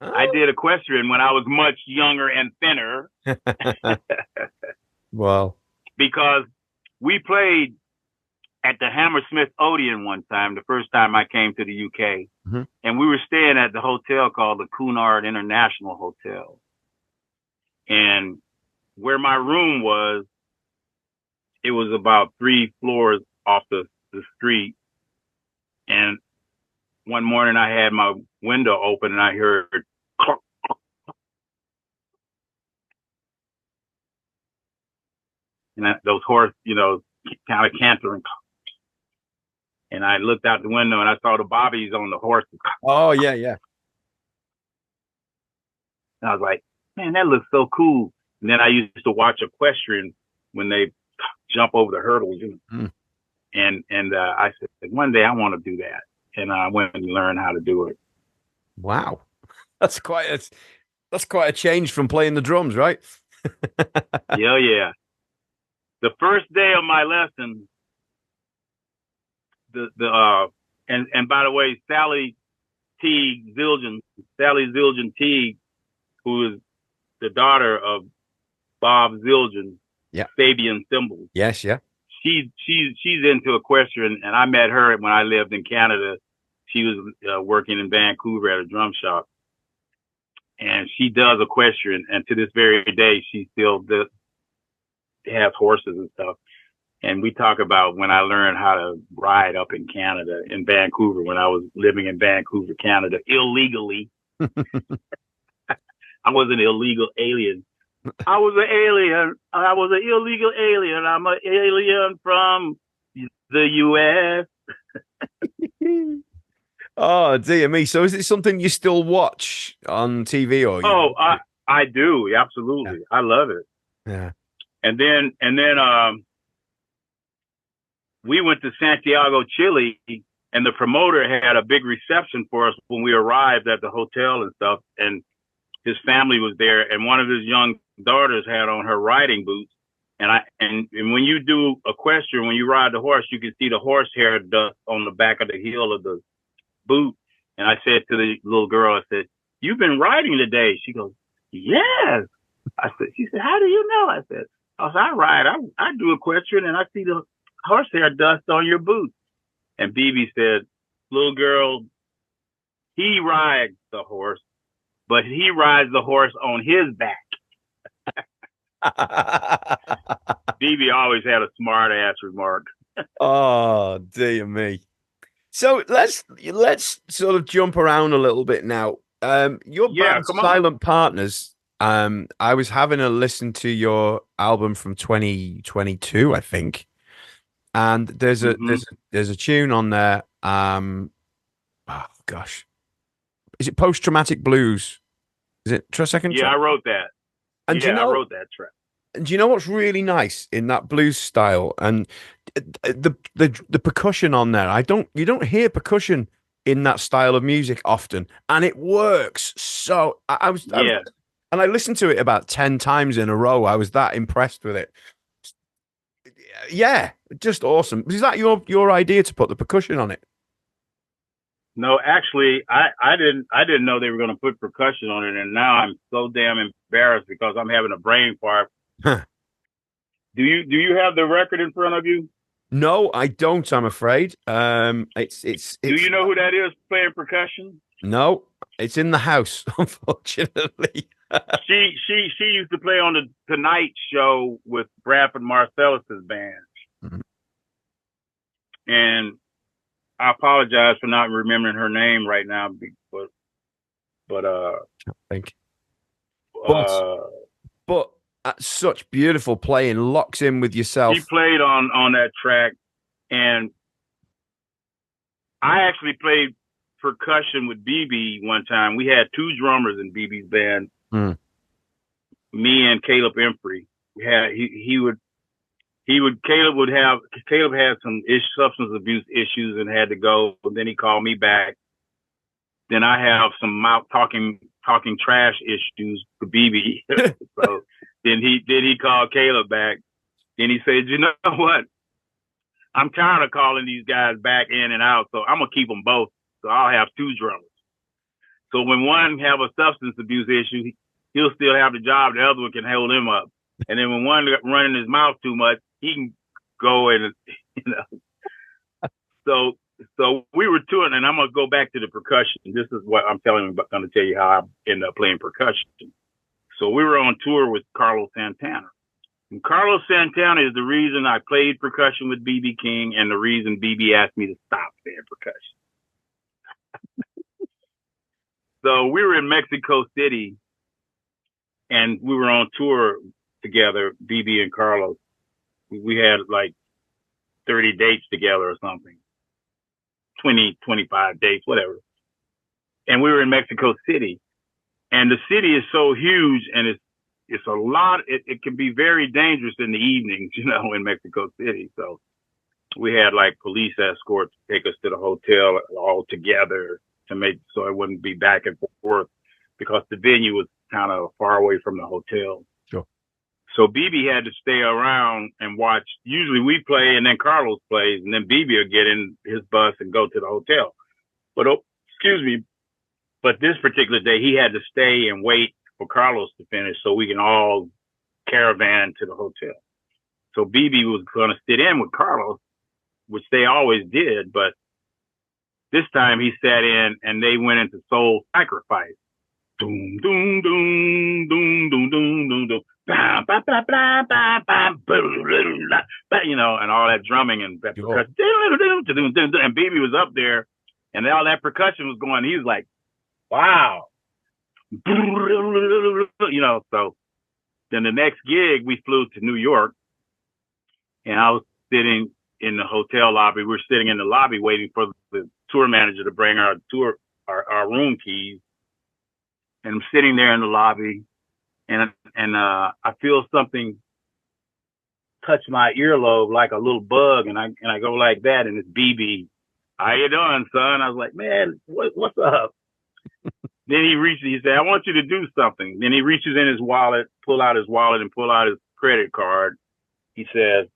Oh. I did equestrian when I was much younger and thinner. Wow. Because we played at the Hammersmith Odeon one time, the first time I came to the UK. Mm-hmm. And we were staying at the hotel called the Cunard International Hotel. And where my room was, it was about 3 floors off the street. And one morning I had my window open and I heard cluck, cluck, cluck. And those horse, you know, kind of cantering. And I looked out the window and I saw the bobbies on the horses. Oh, yeah, yeah. And I was like, man, that looks so cool. And then I used to watch equestrian when they jump over the hurdles. You know? And I said, one day I want to do that. And I went and learned how to do it. Wow. That's quite a change from playing the drums, right? Yeah. The first day of my lesson, and by the way, Sally Zildjian Teague, who is the daughter of Bob Zildjian, yeah, Fabian Cymbals. Yes, yeah. She's into equestrian, and I met her when I lived in Canada. She was working in Vancouver at a drum shop, and she does equestrian. And to this very day, she still has horses and stuff. And we talk about when I learned how to ride up in Canada, in Vancouver, when I was living in Vancouver, Canada, illegally. I was an illegal alien. I was an alien. I was an illegal alien. I'm an alien from the U.S. Oh, dear me. So is it something you still watch on TV or? I do. Absolutely. Yeah. I love it. Yeah. And then we went to Santiago, Chile, and the promoter had a big reception for us when we arrived at the hotel and stuff. And his family was there, and one of his young daughters had on her riding boots. And when you do equestrian, when you ride the horse, you can see the horsehair dust on the back of the heel of the boot. And I said to the little girl, I said, "You've been riding today?" She goes, "Yes." She said, "How do you know?" I said, "I ride. I do equestrian, and I see the horsehair dust on your boots." And BB said, "Little girl, he rides the horse, but he rides the horse on his back. BB always had a smart ass remark. Oh, dear me. So let's sort of jump around a little bit now. Your Yeah, band come on. Silent Partners. I was having a listen to your album from 2022, I think, and there's a tune on there. Oh gosh, is it Post Traumatic Blues? Is it second Yeah, track? I wrote that. And Yeah, I wrote that track. do you know what's really nice in that blues style and the percussion on there? You don't hear percussion in that style of music often, and it works. So I was Yeah. and I listened to it about 10 times in a row. I was that impressed with it. Yeah, just awesome. Is that your idea to put the percussion on it? No, actually, I didn't know they were going to put percussion on it, and now I'm so damn embarrassed because I'm having a brain fart. Huh. Do you have the record in front of you? No, I don't, I'm afraid. It's Do you know who that is playing percussion? no, it's in the house, unfortunately. She used to play on the Tonight Show with Bradford Marcellus's band, Mhm. and I apologize for not remembering her name right now, but I think. But uh, but such beautiful playing, locks in with she yourself. played on that track, and I actually played percussion with BB one time. We had two drummers in BB's band, Mm. me and Caleb Emphrey. Caleb had some substance abuse issues and had to go. And then he called me back. Then I have some mouth talking trash issues for BB. So then he called Caleb back. And he said, you know what? I'm tired of calling these guys back in and out, so I'm gonna keep them both. So I'll have two drummers. So when one have a substance abuse issue, he'll still have the job. The other one can hold him up. And then when one running his mouth too much, he can go and So we were touring, and I'm gonna go back to the percussion. This is what I'm telling you. Going to tell you how I ended up playing percussion. So we were on tour with Carlos Santana. And Carlos Santana is the reason I played percussion with BB King and the reason BB asked me to stop playing percussion. So we were in Mexico City and we were on tour together, BB and Carlos. We had like 30 dates together or something, 20, 25 dates, whatever. And we were in Mexico City. And the city is so huge and it's a lot. It can be very dangerous in the evenings, in Mexico City. So we had like police escorts take us to the hotel all together to make so it wouldn't be back and forth because the venue was kind of far away from the hotel. Sure. So BB had to stay around and watch. Usually we play and then Carlos plays and then BB will get in his bus and go to the hotel. But but this particular day he had to stay and wait for Carlos to finish so we can all caravan to the hotel. So BB was going to sit in with Carlos, which they always did, but this time he sat in and they went into Soul Sacrifice. Doom, doom, doom, doom, doom, doom, doom, doom. Bah, bah, bah, bah, bah, bah, and all that drumming and that percussion. And BB was up there and all that percussion was going. He was like, wow. So then the next gig, we flew to New York and I was sitting in the hotel lobby. We were sitting in the lobby waiting for the tour manager to bring our room keys. And I'm sitting there in the lobby and I feel something touch my earlobe like a little bug. And I go like that. And it's BB. How you doing, son? I was like, man, what's up? Then he said, I want you to do something. Then he reaches in his wallet, pull out his credit card. He says,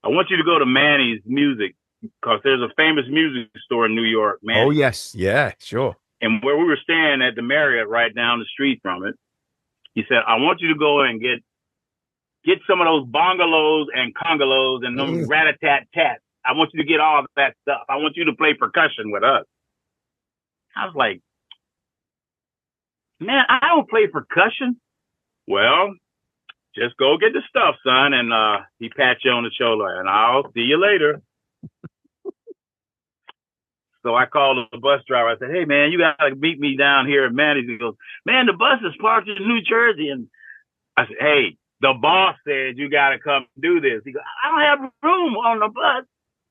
I want you to go to Manny's Music because there's a famous music store in New York, Manny's. Oh, yes. Yeah, sure. And where we were staying at the Marriott right down the street from it, he said, I want you to go and get some of those bongalos and congalos and them rat-a-tat-tats. I want you to get all of that stuff. I want you to play percussion with us. I was like, man, I don't play percussion. Well, just go get the stuff, son. And he pats you on the shoulder, and I'll see you later. So I called the bus driver. I said, hey, man, you got to meet me down here at Manny's. He goes, man, the bus is parked in New Jersey. And I said, hey, the boss said you got to come do this. He goes, I don't have room on the bus.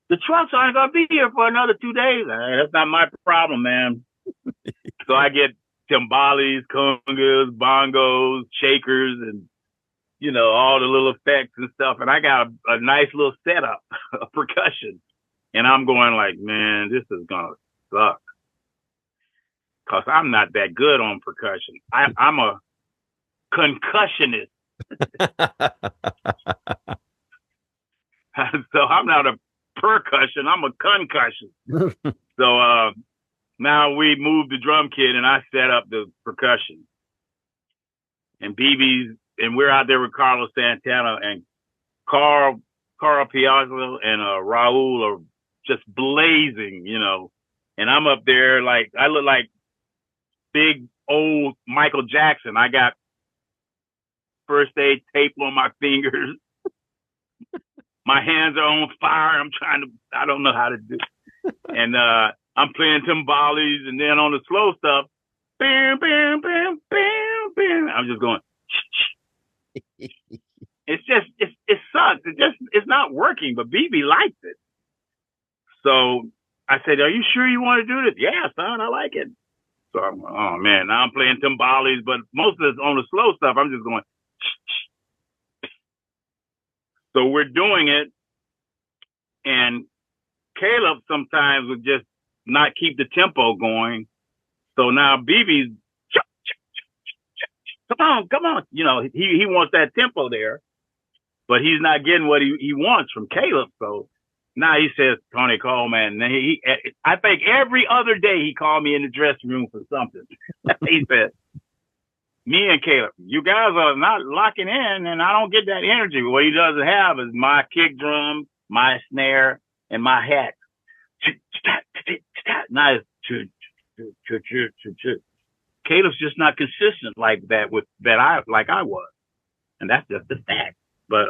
The trucks aren't going to be here for another 2 days. That's not my problem, man. So I get timbales, congas, bongos, shakers, and, you know, all the little effects and stuff. And I got a nice little setup of percussion. And I'm going like, man, this is going to suck. Because I'm not that good on percussion. I'm a concussionist. So I'm not a percussion. I'm a concussion. So now we moved the drum kit and I set up the percussion. And BB's, and we're out there with Carlos Santana and Carl Piazza and Raul are just blazing, you know. And I'm up there like, I look like big old Michael Jackson. I got first aid tape on my fingers. My hands are on fire. I don't know how to do it. And I'm playing timbales, and then on the slow stuff, bam, bam, bam, bam, bam. I'm just going. It sucks. It's not working, but BB likes it. So I said, are you sure you want to do this? Yeah, son, I like it. So I'm, oh man, now I'm playing timbales, but most of it's on the slow stuff. I'm just going. So we're doing it, and Caleb sometimes would just not keep the tempo going. So now BB's, come on. You know, he wants that tempo there, but he's not getting what he wants from Caleb. So now he says, Tony Coleman, and I think every other day he called me in the dressing room for something. He said, me and Caleb, you guys are not locking in, and I don't get that energy. What he doesn't have is my kick drum, my snare, and my hat. Now it's Caleb's just not consistent like that I was, and that's just the fact. But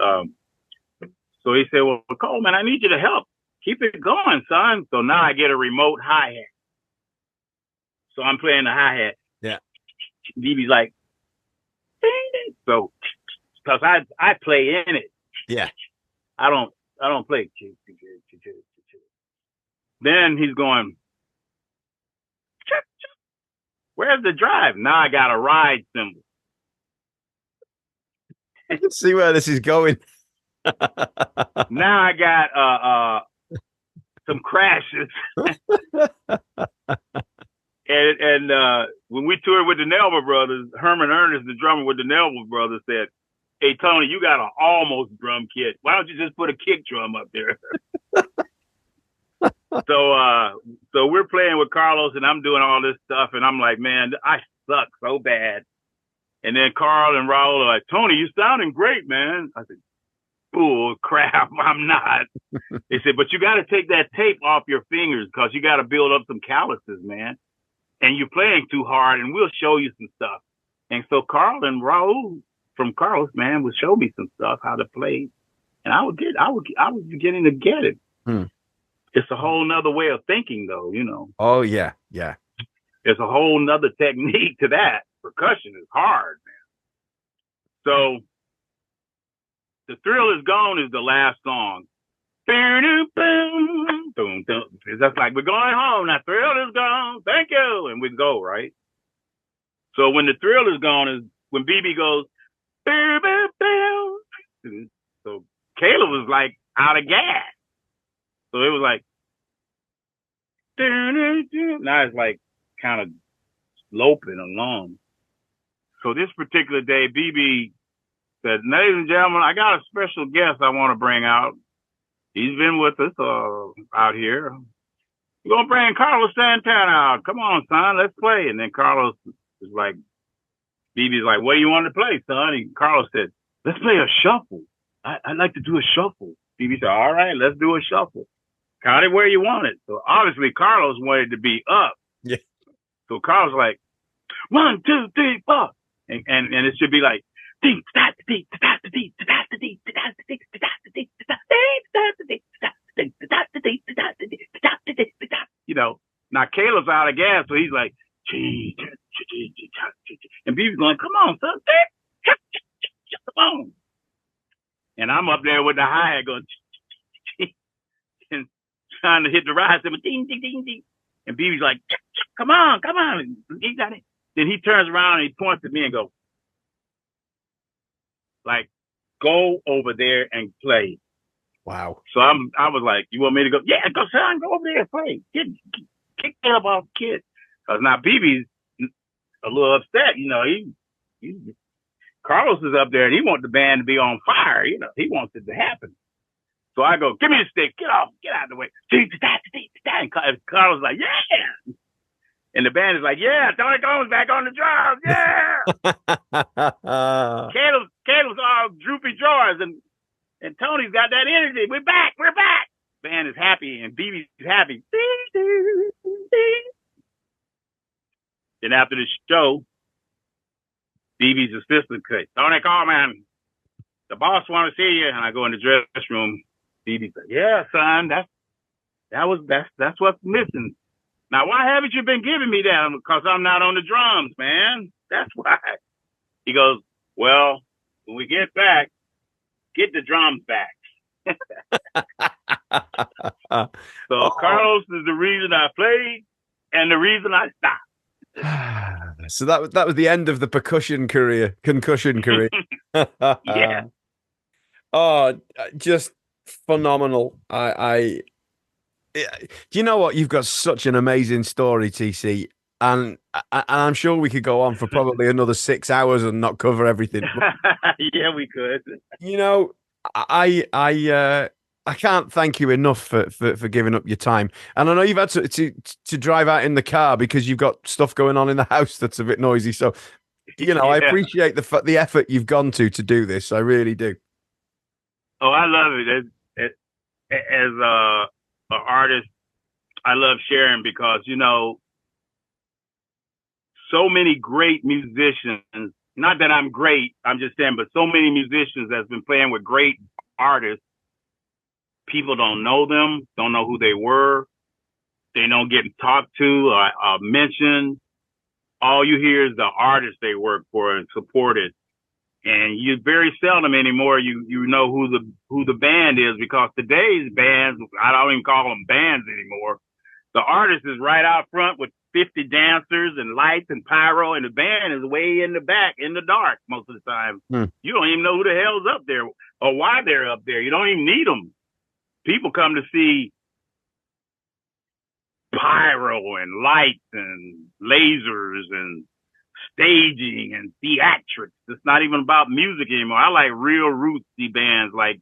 so he said, well, Coleman, I need you to help keep it going, son. So now I get a remote hi hat. So I'm playing the hi hat. Yeah. BB's like, so because I play in it. Yeah. I don't play. Then he's going, where's the drive? Now I got a ride cymbal. I can see where this is going. Now I got some crashes. And when we toured with the Nelva Brothers, Herman Ernest, the drummer with the Nelva Brothers, said, hey, Tony, you got an almost drum kit. Why don't you just put a kick drum up there? So we're playing with Carlos, and I'm doing all this stuff, and I'm like, man, I suck so bad. And then Carl and Raul are like, Tony, you sounding great, man. I said, bull crap, I'm not. They said, but you got to take that tape off your fingers because you got to build up some calluses, man. And you're playing too hard, and we'll show you some stuff. And so Carl and Raul from Carlos, man, would show me some stuff, how to play. And I was beginning to get it. It's a whole nother way of thinking, though, you know. Oh, yeah, yeah. There's a whole nother technique to that. Percussion is hard, man. So The Thrill Is Gone is the last song. It's just like, we're going home. That thrill is gone. Thank you. And we go, right? So when the thrill is gone is when BB goes, so Caleb was like out of gas. So it was like, now it's like kind of loping along. So this particular day, BB said, ladies and gentlemen, I got a special guest I want to bring out. He's been with us out here. We're going to bring Carlos Santana out. Come on, son, let's play. And then Carlos is like, BB's like, what do you want to play, son? And Carlos said, let's play a shuffle. I'd like to do a shuffle. BB said, all right, let's do a shuffle. Count it where you want it. So obviously Carlos wanted to be up. Yeah. So Carlos was like, 1, 2, 3, 4, and it should be like, you know. Now Caleb's out of gas, so he's like, and BB's going, come on, son, come on. And I'm up there with the hi-hat going, and trying to hit the ride cymbal, ding, ding, ding, ding. And BB's like, come on, come on. He got it. Then he turns around and he points at me and goes, like, go over there and play. Wow. So I was like, you want me to go? Yeah, go, son, go over there and play. Kick Caleb off the kid. Because now BB's a little upset. You know, he Carlos is up there and he wants the band to be on fire. You know, he wants it to happen. So I go, give me the stick, get out of the way. And Carlos is like, yeah. And the band is like, yeah, Tony Coleman's back on the drums, yeah. Caleb's all droopy drawers, and Tony's got that energy. We're back. Band is happy, and BB's happy. Then after the show, BB's assistant said, Tony Coleman, the boss want to see you. And I go in the dressing room. BB said, yeah, son, that's what's missing. Now, why haven't you been giving me that? Because I'm not on the drums, man. That's why. He goes, well, when we get back, get the drums back. So Carlos is the reason I played and the reason I stopped. So that was the end of the concussion career. Yeah. Oh, just phenomenal. Do you know what? You've got such an amazing story, TC, and I'm sure we could go on for probably another 6 hours and not cover everything. Yeah, we could. You know, I can't thank you enough for giving up your time. And I know you've had to drive out in the car because you've got stuff going on in the house that's a bit noisy. So, you know, I appreciate the effort you've gone to do this. I really do. Oh, I love it. As an artist, I love sharing because, you know, so many great musicians, not that I'm great, I'm just saying, but so many musicians that's been playing with great artists, people don't know them, don't know who they were. They don't get talked to or mentioned. All you hear is the artist they work for and supported. And you very seldom anymore you know who the band is, because today's bands, I don't even call them bands anymore. The artist is right out front with 50 dancers and lights and pyro, and the band is way in the back in the dark most of the time. You don't even know who the hell's up there or why they're up there. You don't even need them. People come to see pyro and lights and lasers and staging and theatrics. It's not even about music anymore. I like real rootsy bands like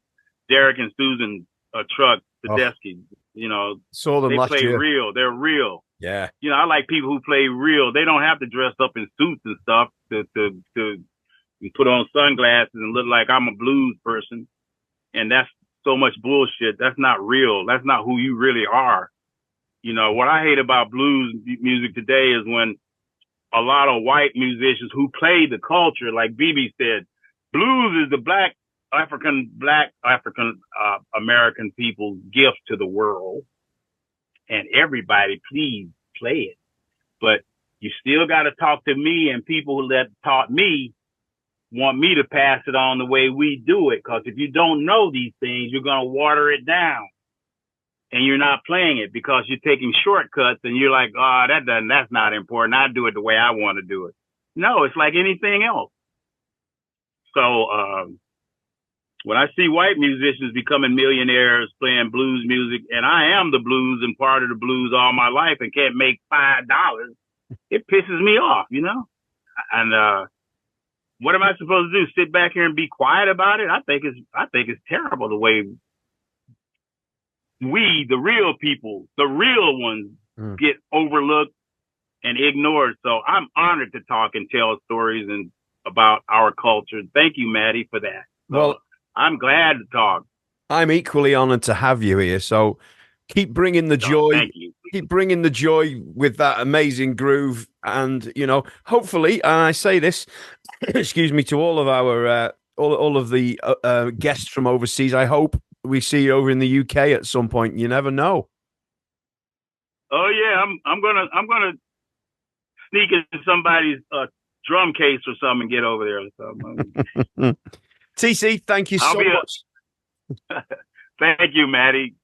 Derek and Susan Truck, Tedeschi. You know, saw them last play year. Real. They're real. Yeah. You know, I like people who play real. They don't have to dress up in suits and stuff to put on sunglasses and look like I'm a blues person. And that's so much bullshit. That's not real. That's not who you really are. You know, what I hate about blues music today is when a lot of white musicians who play the culture, like BB said, blues is the black African American people's gift to the world. And everybody, please play it. But you still got to talk to me, and people that taught me want me to pass it on the way we do it. Because if you don't know these things, you're going to water it down. And you're not playing it because you're taking shortcuts and you're like, oh, that's not important. I do it the way I want to do it. No, it's like anything else. So when I see white musicians becoming millionaires playing blues music, and I am the blues and part of the blues all my life and can't make $5, it pisses me off, you know? And what am I supposed to do? Sit back here and be quiet about it? I think it's terrible the way we, the real people, the real ones, get overlooked and ignored. So I'm honored to talk and tell stories and about our culture. Thank you, Maddie, for that. Well, I'm glad to talk. I'm equally honored to have you here. So keep bringing the joy. Thank you. keep bringing the joy with that amazing groove, and hopefully, and I say this, excuse me, to all of our all of the guests from overseas. I hope we see you over in the UK at some point. You never know. Oh yeah, I'm gonna sneak in somebody's drum case or something and get over there or something. TC, thank you so much. Thank you, Maddie.